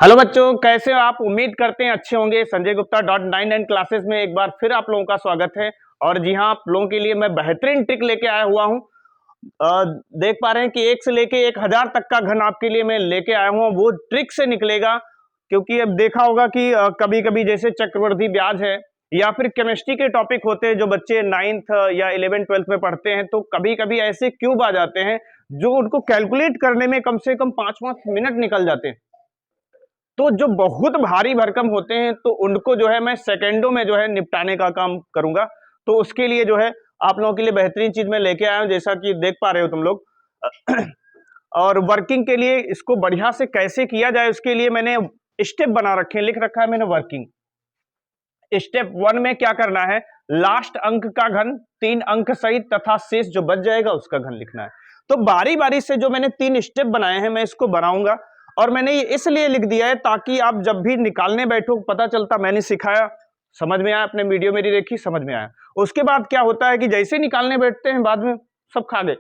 Hello बच्चों, कैसे हो आप? उम्मीद करते हैं अच्छे होंगे। संजय गुप्ता .99 क्लासेस में एक बार फिर आप लोगों का स्वागत है। और जी हाँ, आप लोगों के लिए मैं बेहतरीन ट्रिक लेके आया हुआ हूँ। देख पा रहे हैं कि 1 से लेके 1000 तक का घन आपके लिए मैं लेके आया हूँ। वो ट्रिक से निकलेगा, क्योंकि अब देखा होगा कि कभी कभी जैसे चक्रवृद्धि ब्याज है या फिर केमिस्ट्री के टॉपिक होते हैं जो बच्चे 9th या 11th 12th में पढ़ते हैं, तो कभी कभी ऐसे क्यूब आ जाते हैं जो उनको कैलकुलेट करने में कम से कम 5-5 मिनट निकल जाते हैं। तो जो बहुत भारी भरकम होते हैं तो उनको जो है मैं सेकेंडों में जो है निपटाने का काम करूंगा। तो उसके लिए जो है आप लोगों के लिए बेहतरीन चीज मैं लेके आया हूं, जैसा कि देख पा रहे हो तुम लोग। और वर्किंग के लिए इसको बढ़िया से कैसे किया जाए उसके लिए मैंने स्टेप बना रखे हैं, लिख रखा है मैंने वर्किंग। स्टेप 1 में क्या करना है, लास्ट अंक का घन 3 अंक सहित तथा शेष जो बच जाएगा उसका घन लिखना है। तो बारी बारी से जो मैंने 3 स्टेप बनाए हैं मैं इसको बनाऊंगा, और मैंने ये इसलिए लिख दिया है ताकि आप जब भी निकालने बैठो पता चलता मैंने सिखाया, समझ में आया, आपने वीडियो मेरी देखी, समझ में आया। उसके बाद क्या होता है कि जैसे निकालने बैठते हैं बाद में सब खा गए,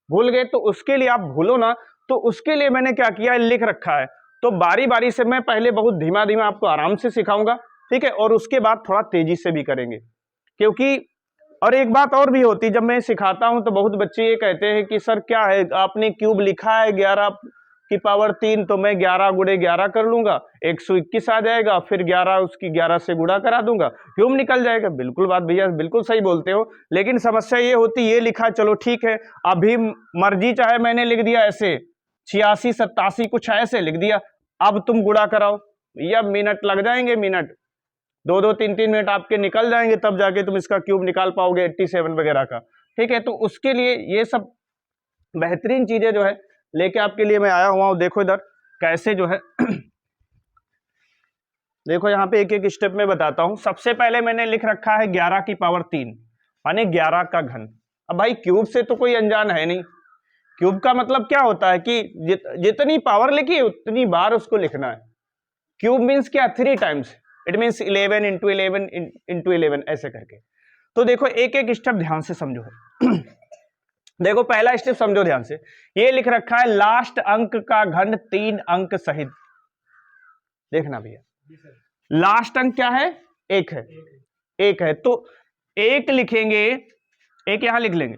भूल गए। तो उसके लिए आप भूलो ना, तो उसके लिए मैंने क्या किया है, लिख रखा है। तो बारी बारी से मैं पहले बहुत धीमा धीमा आपको आराम से सिखाऊंगा, ठीक है, और उसके बाद थोड़ा तेजी से भी करेंगे। क्योंकि और एक बात और भी होती, जब मैं सिखाता हूं तो बहुत बच्चे ये कहते हैं कि सर क्या है, आपने क्यूब लिखा है 11 की पावर 3, तो मैं 11 गुणे 11 कर लूंगा, 121 आ जाएगा, फिर 11 उसकी 11 से गुणा करा दूंगा, क्यूब निकल जाएगा। बिल्कुल बात भैया बिल्कुल सही बोलते हो, लेकिन समस्या ये होती, ये लिखा चलो ठीक है, अभी मर्जी चाहे मैंने लिख दिया ऐसे 86 87 कुछ ऐसे लिख दिया, अब तुम गुणा कराओ, भैया मिनट लग जाएंगे, मिनट 2-2 3-3 मिनट आपके निकल जाएंगे, तब जाके तुम इसका क्यूब निकाल पाओगे 87 वगैरह का, ठीक है। तो उसके लिए ये सब बेहतरीन चीजें जो है लेके आपके लिए मैं आया हुआ हूं। देखो इधर कैसे जो है देखो यहाँ पे एक एक स्टेप में बताता हूं। सबसे पहले मैंने लिख रखा है 11 की पावर 3 माने 11 का घन। अब भाई क्यूब से तो कोई अनजान है नहीं, क्यूब का मतलब क्या होता है कि जितनी पावर लिखी उतनी बार उसको लिखना है। क्यूब मीन्स क्या, 3 times, it means 11 into 11 into 11 ऐसे करके। तो देखो एक एक स्टेप ध्यान से समझो। देखो पहला स्टेप समझो ध्यान से, ये लिख रखा है लास्ट अंक का घन 3 अंक सहित। देखना भैया, लास्ट अंक क्या है, 1 है, 1 है, तो 1 लिखेंगे, 1 यहां लिख लेंगे,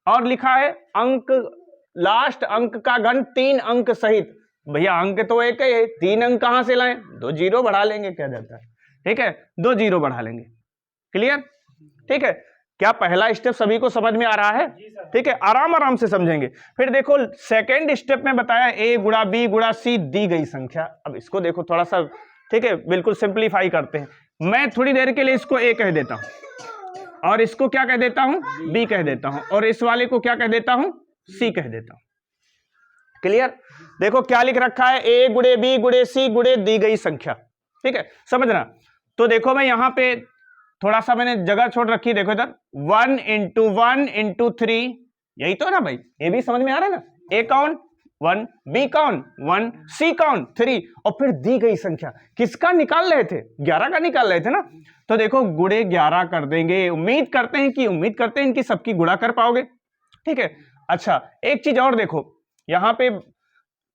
और लिखा है अंक, लास्ट अंक का घन 3 अंक सहित। भैया अंक तो 1 है, 3 अंक कहां से लाएं, 2 जीरो बढ़ा लेंगे, क्या जाता है, ठीक है, 2 जीरो बढ़ा लेंगे। क्लियर, ठीक है। क्या पहला स्टेप सभी को समझ में आ रहा है? ठीक है, आराम आराम से समझेंगे। फिर देखो सेकंड स्टेप में बताया a गुणा b गुणा c दी गई संख्या। अब इसको देखो थोड़ा सा, ठीक है, बिल्कुल सिंप्लीफाई करते हैं। मैं थोड़ी देर के लिए इसको a कह देता हूं, और इसको क्या कह देता हूं, b कह देता हूं, और इस वाले को क्या कह देता हूं, c कह देता हूं। क्लियर। देखो क्या लिख रखा है, a गुणे b गुणे c गुणे दी गई संख्या, ठीक है, समझना। तो देखो मैं यहां पे थोड़ा सा मैंने जगह छोड़ रखी, देखो इधर 1 इंटू 1 इंटू 3, यही तो है ना भाई, ये भी समझ में आ रहा है ना। a कौन 1, b कौन 1, c कौन 3, और फिर दी गई संख्या किसका निकाल रहे थे, 11 का निकाल रहे थे ना। तो देखो गुणे 11 कर देंगे, उम्मीद करते हैं इनकी सबकी गुणा कर पाओगे, ठीक है। अच्छा एक चीज और देखो, यहां पे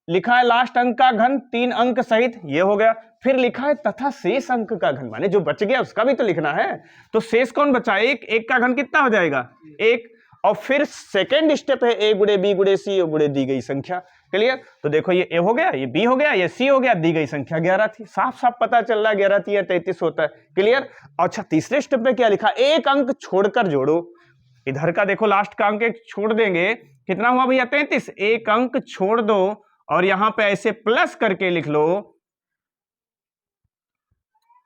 लिखा है लास्ट अंक का घन 3 अंक सहित, ये हो गया। फिर लिखा है तथा शेष अंक का घन, माने जो बच गया उसका भी तो लिखना है। तो शेष कौन बचा, 1, 1 का घन कितना हो जाएगा, 1। और फिर सेकेंड स्टेप है a गुणे b गुणे c गुणे दी गई संख्या। क्लियर। तो देखो ये a हो गया, ये b हो गया, ये c हो गया, दी गई संख्या 11 थी, साफ साफ पता चल रहा है 11 थी या 33 होता है। क्लियर। अच्छा तीसरे स्टेप में क्या लिखा, एक अंक छोड़कर जोड़ो। इधर का देखो लास्ट का अंक 1 छोड़ देंगे, कितना हुआ भैया, 33, एक अंक छोड़ दो, और यहां पे ऐसे प्लस करके लिख लो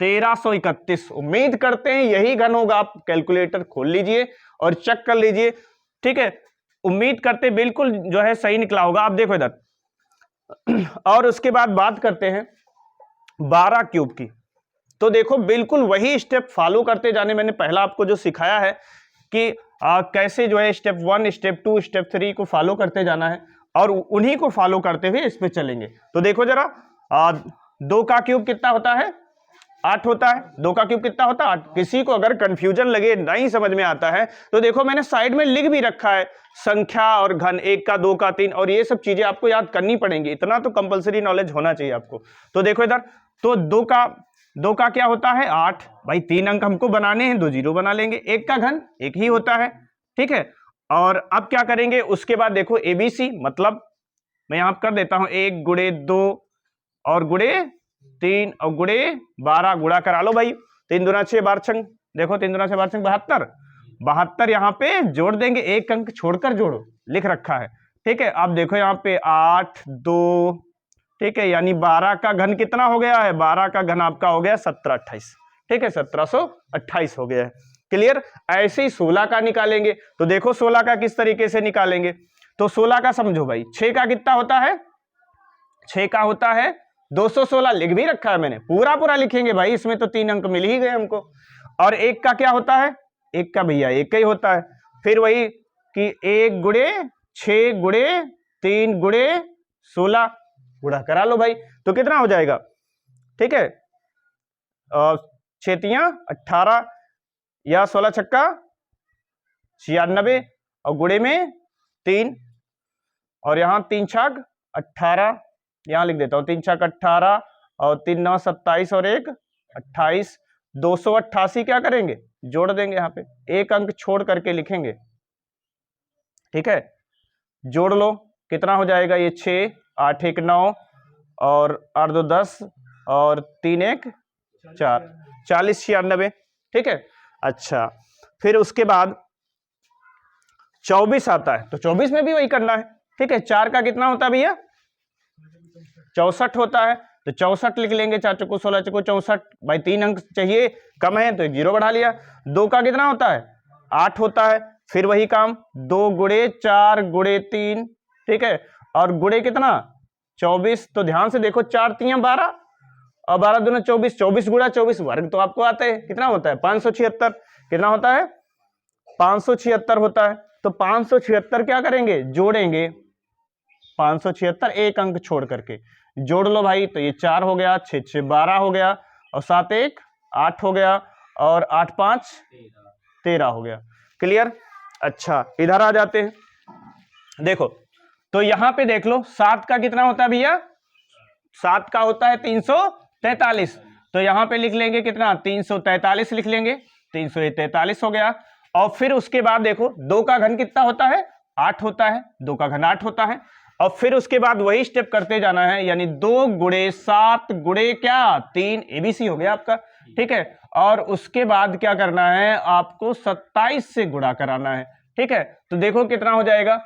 1331। उम्मीद करते हैं यही घन होगा, आप कैलकुलेटर खोल लीजिए और चेक कर लीजिए, ठीक है। उम्मीद करते बिल्कुल जो है सही निकला होगा। आप देखो इधर, और उसके बाद बात करते हैं 12 क्यूब की। तो देखो बिल्कुल वही स्टेप फॉलो करते जाने, मैंने पहला आपको जो सिखाया है कि कैसे जो है स्टेप 1 स्टेप 2 स्टेप 3 को फॉलो करते जाना है, और उन्हीं को फॉलो करते हुए इस पे चलेंगे। तो देखो जरा 2 का क्यूब कितना होता है, 8 होता है। 2 का क्यूब कितना होता है? 8। किसी को अगर कंफ्यूजन लगे, नहीं समझ में आता है, तो देखो मैंने साइड में लिख भी रखा है संख्या और घन, 1 का, 2 का, 3, और ये सब चीजें आपको याद करनी पड़ेंगी, इतना तो कंपलसरी नॉलेज होना चाहिए आपको। तो देखो इधर, तो 2 का क्या होता है? 8। भाई 3 अंक हमको बनाने हैं, 2 जीरो बना लेंगे। 1 का घन 1 ही होता है, ठीक है। और अब क्या करेंगे उसके बाद? देखो एबीसी, मतलब मैं यहां कर देता हूं, 1 गुणे 2 और गुणे 3 और गुणे 12, गुणा करा लो भाई। 3 दूना 6, 12 छंग, देखो 3 दूना 6 12 छंग 72। 72 यहाँ पे जोड़ देंगे, एक अंक छोड़कर जोड़ो, लिख रखा है, ठीक है। अब देखो यहाँ पे 8 2, ठीक है, यानी 12 का घन कितना हो गया है? 12 का घन आपका हो गया 1728, ठीक है, 1728 हो गया है। क्लियर? ऐसे ही 16 का निकालेंगे, तो देखो 16 का किस तरीके से निकालेंगे। तो 16 का समझो भाई, 6 का कितना होता है? 6 का होता है 216, लिख भी रखा है मैंने, पूरा लिखेंगे भाई, इसमें तो 3 अंक मिल ही गए हमको। और 1 का क्या होता है? 1 का भैया 1 ही होता है। फिर वही कि 1 गुणे 6 गुणे 3 गुणे 16, गुणा करा लो भाई, तो कितना हो जाएगा? ठीक है, 6 तियां 18 या 16 छक्का 96, और गुणे में 3, और यहां 3 छक 18, यहां लिख देता हूं 3 छक 18 और 3 9 27 और 1 28, 288 क्या करेंगे? जोड़ देंगे, यहां पे एक अंक छोड़ करके लिखेंगे, ठीक है। जोड़ लो, कितना हो जाएगा? ये 6 8 1 9 और 8 2 10 और 3 1 4, 40 96, ठीक है। अच्छा, फिर उसके बाद 24 आता है, तो 24 में भी वही करना है, ठीक है। 4 का कितना होता है भैया? 64 होता है, तो 64 लिख लेंगे, 4 चौको 16 चौको 64, भाई 3 अंक चाहिए, कम है तो 1 जीरो बढ़ा लिया। 2 का कितना होता है? 8 होता है, फिर वही काम, 2 गुणे 4 गुणे 3, ठीक है, और गुणे कितना? 24, तो ध्यान से देखो, 4 तियां 12 और 12 दूना 24, 24 गुणा 24, वर्ग तो आपको आता है, कितना होता है? 576, कितना होता है? 576 होता है। तो 576 क्या करेंगे? जोड़ेंगे, 576 एक अंक छोड़ करके जोड़ लो भाई, तो ये 4 हो गया, 6 6 12 हो गया, और 7 1 8 हो गया, और 8 5 13 हो गया। क्लियर? अच्छा, इधर आ जाते हैं, देखो तो यहां पे देख लो, 7 का कितना होता है भैया? 7 का होता है 343, तो यहां पे लिख लेंगे कितना? 343 लिख लेंगे, 343 हो गया। और फिर उसके बाद देखो 2 का घन कितना होता है? 8 होता है, 2 का घन 8 होता है। और फिर उसके बाद वही स्टेप करते जाना है, यानी 2 गुणे 7 गुणे क्या? 3, एबीसी हो गया आपका, ठीक है। और उसके बाद क्या करना है? आपको 27 से गुणा कराना है, ठीक है। तो देखो कितना हो जाएगा,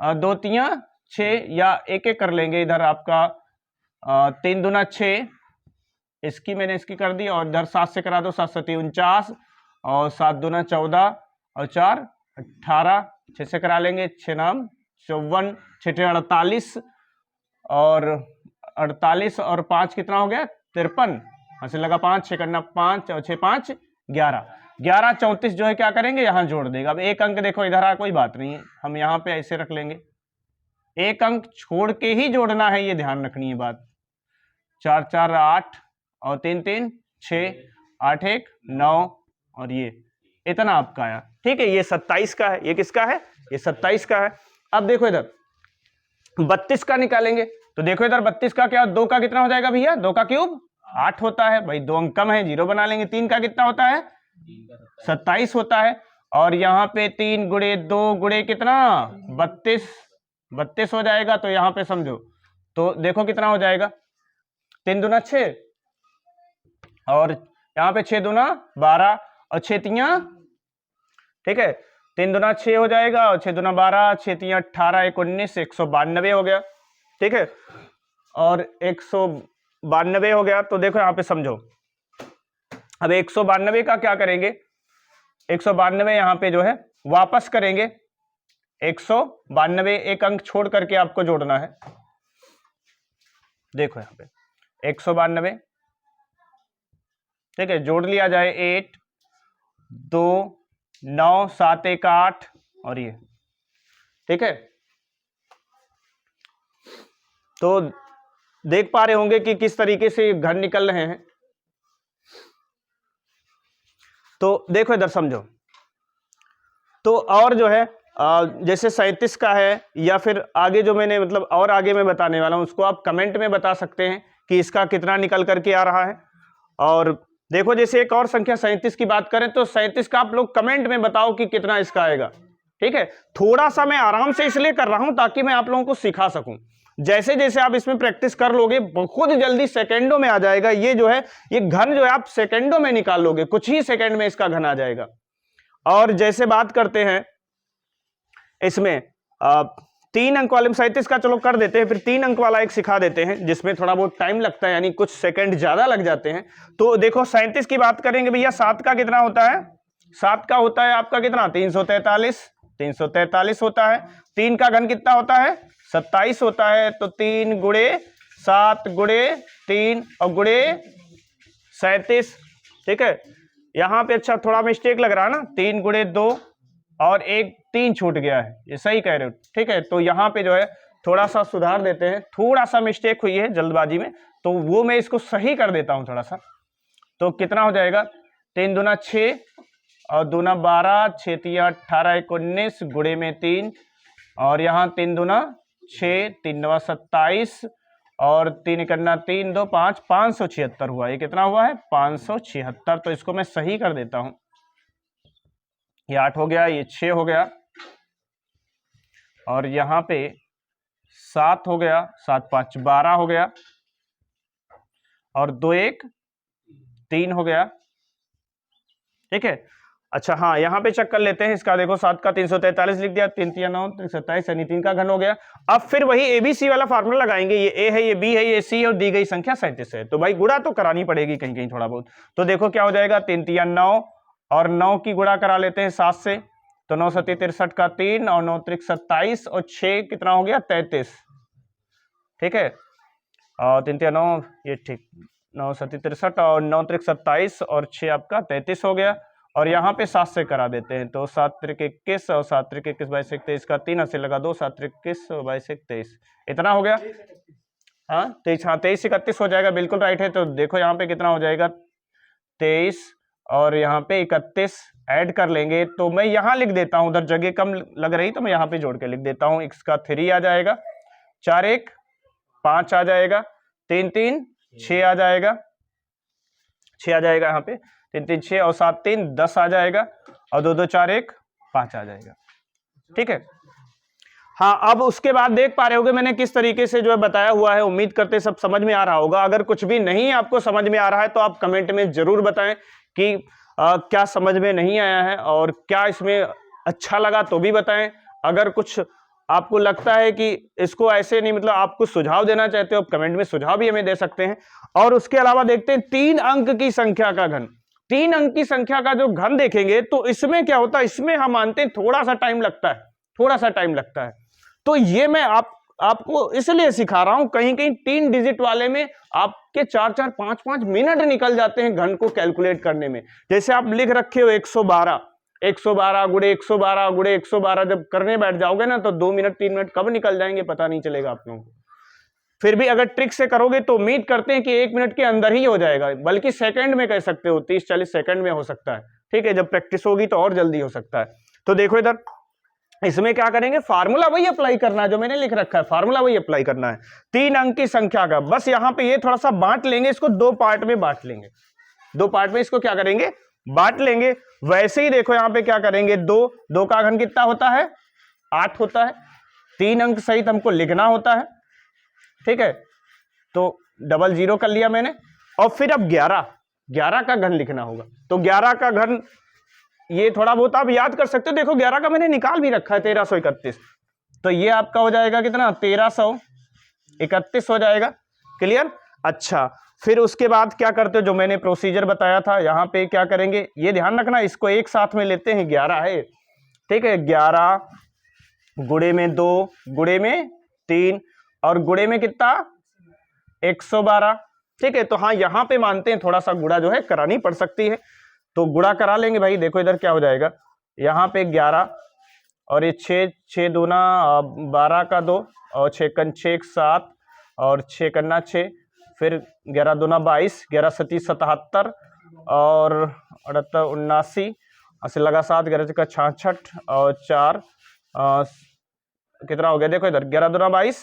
2 तियां 6, या एक एक कर लेंगे इधर आपका, 3 दूना 6, इसकी मैंने इसकी कर दी, और इधर 7 से करा दो, 7 7 49, और 7 दूना 14 और 4 18, 6 से करा लेंगे, 6 नाम 54, 6 48, और 48 और 5 कितना हो गया? 53, ऐसे लगा 5 6 करना 5 और 6 5 11, 11 34 जो है क्या करेंगे? यहां जोड़ देगा। अब एक अंक देखो इधर आ, कोई बात नहीं है, हम यहां पे ऐसे रख लेंगे, एक अंक छोड़ के ही जोड़ना है, ये ध्यान रखनी है बात। 4 4 8 और 3 3 6, 8 1 9, और ये इतना आपका आया, ठीक है। ये 27 का है, ये किसका है? ये 27 का है। अब देखो इधर 32 का निकालेंगे, तो देखो इधर 32 का क्या? 2 का कितना हो जाएगा भैया? 2 का क्यूब 8 होता है, भाई 2 अंक कम है, जीरो बना लेंगे। 3 का कितना होता है? 27 होता है, और यहाँ पे 3 गुणे 2 गुणे कितना? 32, 32 हो जाएगा। तो यहाँ पे समझो, तो देखो कितना हो जाएगा? 3 दूना 6, और यहाँ पे 6 दूना 12 और 6 तियां, ठीक है, 3 दूना 6 हो जाएगा, और 6 दूना 12, 6 तियां 18 1 19, 192 हो गया, ठीक है। और 192 हो गया, तो देखो यहाँ पे समझो, अब 192 का क्या करेंगे? 192 यहाँ पे जो है वापस करेंगे, 192 एक अंक छोड़ करके आपको जोड़ना है। देखो यहाँ पे 192, ठीक है, जोड़ लिया जाए, 8 2 9 7 1 8, और ये, ठीक है। तो देख पा रहे होंगे कि किस तरीके से घन निकल रहे हैं। तो देखो इधर समझो, तो और जो है जैसे 37 का है, या फिर आगे जो मैंने मतलब और आगे मैं बताने वाला हूं उसको आप कमेंट में बता सकते हैं कि इसका कितना निकल करके आ रहा है। और देखो जैसे एक और संख्या 37 की बात करें तो 37 का आप लोग कमेंट में बताओ कि कितना इसका आएगा। ठीक है, थोड़ा सा मैं आराम से इसलिए कर रहा हूं ताकि मैं आप लोगों को सिखा सकूं। जैसे जैसे आप इसमें प्रैक्टिस कर लोगे बहुत जल्दी सेकंडों में आ जाएगा। ये जो है ये घन जो है आप सेकंडों में निकाल लोगे, कुछ ही सेकंड में इसका घन आ जाएगा। और जैसे बात करते हैं इसमें 3 अंक वाले 37 का चलो कर देते हैं, फिर 3 अंक वाला एक सिखा देते हैं जिसमें थोड़ा बहुत टाइम लगता है, यानी कुछ सेकंड ज्यादा लग जाते हैं। तो देखो 37 की बात करेंगे भैया, 7 का कितना होता है? 7 का होता है आपका कितना? 343। 343 होता है। 3 का घन कितना होता है? 27 होता है। तो 3 गुणे 7 गुणे 3 और गुणे 37। ठीक है, यहां पे अच्छा थोड़ा मिस्टेक लग रहा है ना, 3 गुणे 2 और एक 3 छूट गया है, ये सही कह रहे हो। ठीक है, तो यहाँ पे जो है थोड़ा सा सुधार देते हैं, थोड़ा सा मिस्टेक हुई है जल्दबाजी में, तो वो मैं इसको सही कर देता हूँ थोड़ा सा। तो कितना हो जाएगा? 3 दूना 6 और दूना 12, 6 तिया 18 1 19 गुणे में 3 और यहाँ 3 दूना 6 3 नवा 27 और 3 करना 3 2 5 576 हुआ। ये कितना हुआ है? 576। तो इसको मैं सही कर देता हूँ। ये 8 हो गया, ये 6 हो गया और यहाँ पे 7 हो गया, 7 5 12 हो गया और 2 1 3 हो गया। ठीक है, अच्छा हाँ यहाँ पे चेक कर लेते हैं इसका। देखो 7 का 343 लिख दिया, 3 3 9 27 यानी 3 का घन हो गया। अब फिर वही एबीसी वाला फार्मूला लगाएंगे, ये ए है, ये बी है, ये सी है और दी गई संख्या 37 है। तो भाई गुणा तो करानी पड़ेगी कहीं कहीं थोड़ा बहुत। तो देखो क्या हो जाएगा, 3 3 9 और 9 की गुणा करा लेते हैं 7 से, तो 9 7 63 का 3 और 9 3 27 और 6 कितना हो गया? 33। ठीक है, और 3 3 9 ये ठीक, 9 7 63 और 9 3 27 और 6 आपका 33 हो गया। और यहाँ पे 7 से करा देते हैं, तो 7 3 21 और 7 3 21 22 23 का 3 से लगा 2 7 3 21 और 22 23 इतना हो गया। हाँ 23, हाँ 23 31 हो जाएगा, बिल्कुल राइट है। तो देखो यहाँ पे कितना हो जाएगा? 23 और यहाँ पे 31 ऐड कर लेंगे, तो मैं यहाँ लिख देता हूँ, उधर जगह कम लग रही तो मैं यहाँ पे जोड़ के लिख देता हूँ। x का 3 आ जाएगा, 4 1 5 आ जाएगा, 3 3 6 आ जाएगा, 6 आ जाएगा यहाँ पे, 3 3 6 और 7 3 10 आ जाएगा और 2 2 4 1 5 आ जाएगा। ठीक है, हाँ अब उसके बाद देख पा रहे होगे मैंने किस तरीके से जो है बताया हुआ है। उम्मीद करते सब समझ में आ रहा होगा। अगर कुछ भी नहीं आपको समझ में आ रहा है तो आप कमेंट में जरूर बताएं कि क्या समझ में नहीं आया है और क्या इसमें अच्छा लगा तो भी बताएं। अगर कुछ आपको लगता है कि इसको ऐसे नहीं, मतलब आपको सुझाव देना चाहते हो, आप कमेंट में सुझाव भी हमें दे सकते हैं। और उसके अलावा देखते हैं 3 अंक की संख्या का घन। 3 अंक की संख्या का जो घन देखेंगे तो इसमें क्या होता है, इसमें हम मानते हैं थोड़ा सा टाइम लगता है, थोड़ा सा टाइम लगता है। तो ये मैं आपको इसलिए सिखा रहा हूं, कहीं कहीं 3 डिजिट वाले में आपके 4 4 5 5 मिनट निकल जाते हैं घन को कैलकुलेट करने में। जैसे आप लिख रखे हो 112 112 गुणे 112 गुणे 112, जब करने बैठ जाओगे ना तो 2 मिनट 3 मिनट कब निकल जाएंगे पता नहीं चलेगा आप लोगों को। फिर भी अगर ट्रिक से करोगे तो उम्मीद करते हैं कि 1 मिनट के अंदर ही हो जाएगा, बल्कि सेकंड में कह सकते हो, 30 40 सेकंड में हो सकता है। ठीक है, जब प्रैक्टिस होगी तो और जल्दी हो सकता है। तो देखो इधर इसमें क्या करेंगे, फार्मूला वही अप्लाई करना है जो मैंने लिख रखा है, फार्मूला वही अप्लाई करना है 3 अंक की संख्या का। बस यहां पे ये थोड़ा सा बांट लेंगे, इसको 2 पार्ट में बांट लेंगे, 2 पार्ट में इसको क्या करेंगे, बांट लेंगे। वैसे ही देखो यहां पे क्या करेंगे, 2 का घन कितना होता है? 8 होता है। 3 अंक सहित हमको लिखना होता है। ठीक है, तो डबल 0 कर लिया मैंने। और फिर अब 11 का घन लिखना होगा। तो 11 का घन ये थोड़ा बहुत आप याद कर सकते हो। देखो 11 का मैंने निकाल भी रखा है, 1331। तो ये आपका हो जाएगा कितना? 1331 हो जाएगा। क्लियर? अच्छा, फिर उसके बाद क्या करते हो, जो मैंने प्रोसीजर बताया था, यहां पे क्या करेंगे ये ध्यान रखना, इसको एक साथ में लेते हैं। 11 है, ठीक है, 11 गुणे में 2 गुणे में 3 और गुणे में कितना? 112। ठीक है, तो हाँ यहां पे मानते हैं थोड़ा सा गुणा जो है करानी पड़ सकती है, तो गुणा करा लेंगे भाई। देखो इधर क्या हो जाएगा, यहाँ पे 11 और ये 6 दूना 12 का 2 और 6 कन 6 7 और 6 कन्ना 6, फिर 11 दूना 22, 11 सती 77 और 78 79 80 लगा 7 11 का 66 और 4 कितना हो गया देखो इधर 11 दूना 22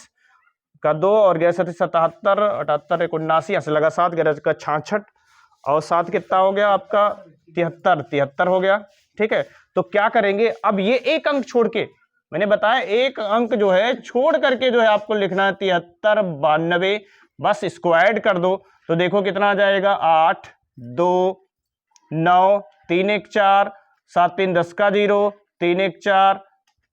का 2 और 11 77 78 79 80 लगा 7 11 का 66 और 7 कितना हो गया आपका 73 हो गया। ठीक है, तो क्या करेंगे अब ये एक अंक छोड़ के, मैंने बताया एक अंक जो है छोड़ करके जो है आपको लिखना है 73 92, बस इसको ऐड कर दो तो देखो कितना आ जाएगा 8 2 9 3 1 4 7 3 10 का 0 3 1 4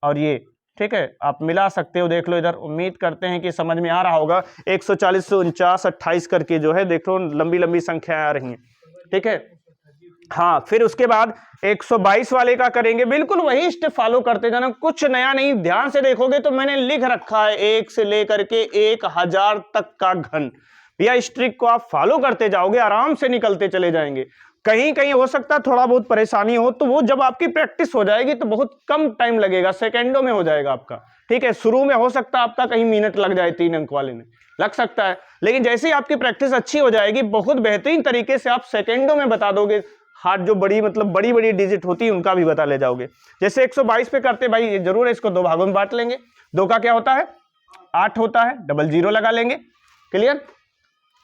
और ये। ठीक है, आप मिला सकते हो, देख लो इधर। उम्मीद करते हैं कि समझ में आ रहा होगा। 140 से 49 28 करके जो है देख लो लंबी लंबी संख्याएं आ रही हैं। ठीक है, हाँ, फिर उसके बाद 122 वाले का करेंगे, बिल्कुल वही स्टेप फॉलो करते जाना, कुछ नया नहीं। ध्यान से देखोगे तो मैंने लिख रखा है 1 से लेकर के 1000 तक का घन। भैया इस ट्रिक को आप फॉलो करते जाओगे आराम से निकलते चले जाएंगे। कहीं कहीं हो सकता है थोड़ा बहुत परेशानी हो, तो वो जब आपकी प्रैक्टिस हो जाएगी तो बहुत कम टाइम लगेगा, सेकेंडों में हो जाएगा आपका। ठीक है, शुरू में हो सकता है आपका कहीं मिनट लग जाए, 3 अंक वाले में लग सकता है, लेकिन जैसे ही आपकी प्रैक्टिस अच्छी हो जाएगी बहुत बेहतरीन तरीके से आप सेकेंडों में बता दोगे। हाथ जो बड़ी मतलब बड़ी बड़ी डिजिट होती है उनका भी बता ले जाओगे। जैसे 122 पे करते भाई जरूर है, इसको 2 भागों में बांट लेंगे। 2 का क्या होता है 8 होता है, डबल 0 लगा लेंगे। क्लियर,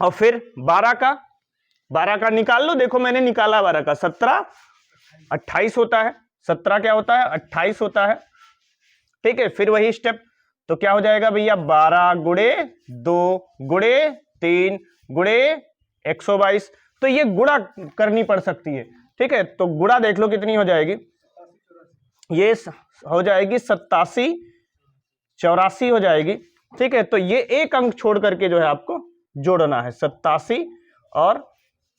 और फिर 12 का निकाल लो, देखो मैंने निकाला 12 का 17 28 होता है। 17 क्या होता है 28 होता है। ठीक है, फिर वही स्टेप, तो क्या हो जाएगा भैया 12 गुणे 2 गुणे 3 गुणे 122, तो ये गुणा करनी पड़ सकती है। ठीक है, तो गुणा देख लो कितनी हो जाएगी, ये हो जाएगी 87 84 हो जाएगी। ठीक है, तो ये एक अंक छोड़ करके जो है आपको जोड़ना है, 87 और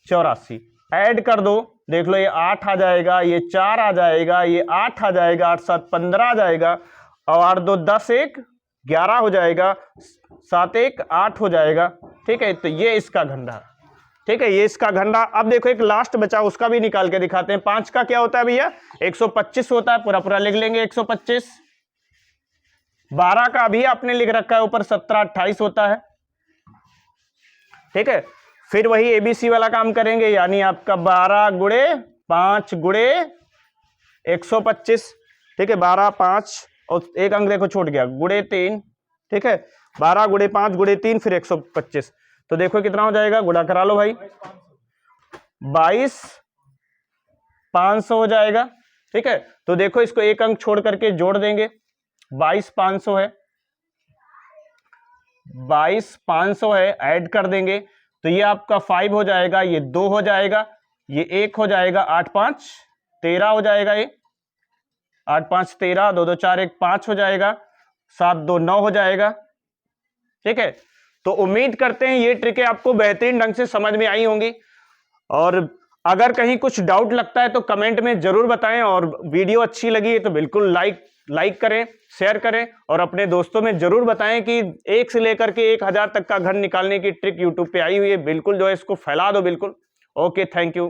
84 ऐड कर दो, देख लो ये 8 आ जाएगा, ये 4 आ जाएगा, ये 8 आ जाएगा, 8 7 15 आ जाएगा, और 8 2 10 1 11 हो जाएगा, 7 1 8 हो जाएगा। ठीक है, तो ये इसका घन रहा। ठीक है, ये इसका घन रहा। अब देखो एक लास्ट बचा, उसका भी निकाल के दिखाते हैं। 5 का क्या होता है भैया 125 होता है, पूरा पूरा लिख लेंगे 125। 12 का अभी आपने लिख रखा है ऊपर 17 28 होता है। ठीक है, फिर वही एबीसी वाला काम करेंगे, यानी आपका 12 गुणे 5 गुणे 125। ठीक है, 12 5 और एक अंक देखो छूट गया गुणे 3। ठीक है, 12 गुणे 5 गुणे 3 फिर 125, तो देखो कितना हो जाएगा, गुणा करा लो भाई, 22 500 हो जाएगा। ठीक है, तो देखो इसको एक अंक छोड़ करके जोड़ देंगे, 22 500 है, 22 500 है, ऐड कर देंगे तो ये आपका 5 हो जाएगा, ये 2 हो जाएगा, ये 1 हो जाएगा, 8 5 13 हो जाएगा, ये 8 5 13, 2 2 4 1 5 हो जाएगा, 7 2 9 हो जाएगा। ठीक है, तो उम्मीद करते हैं ये ट्रिकें आपको बेहतरीन ढंग से समझ में आई होंगी, और अगर कहीं कुछ डाउट लगता है तो कमेंट में जरूर बताएं, और वीडियो अच्छी लगी है तो बिल्कुल लाइक करें, शेयर करें, और अपने दोस्तों में जरूर बताएं कि 1 से लेकर के 1000 तक का घन निकालने की ट्रिक यूट्यूब पे आई हुई है, बिल्कुल जो है इसको फैला दो बिल्कुल। Okay, thank you.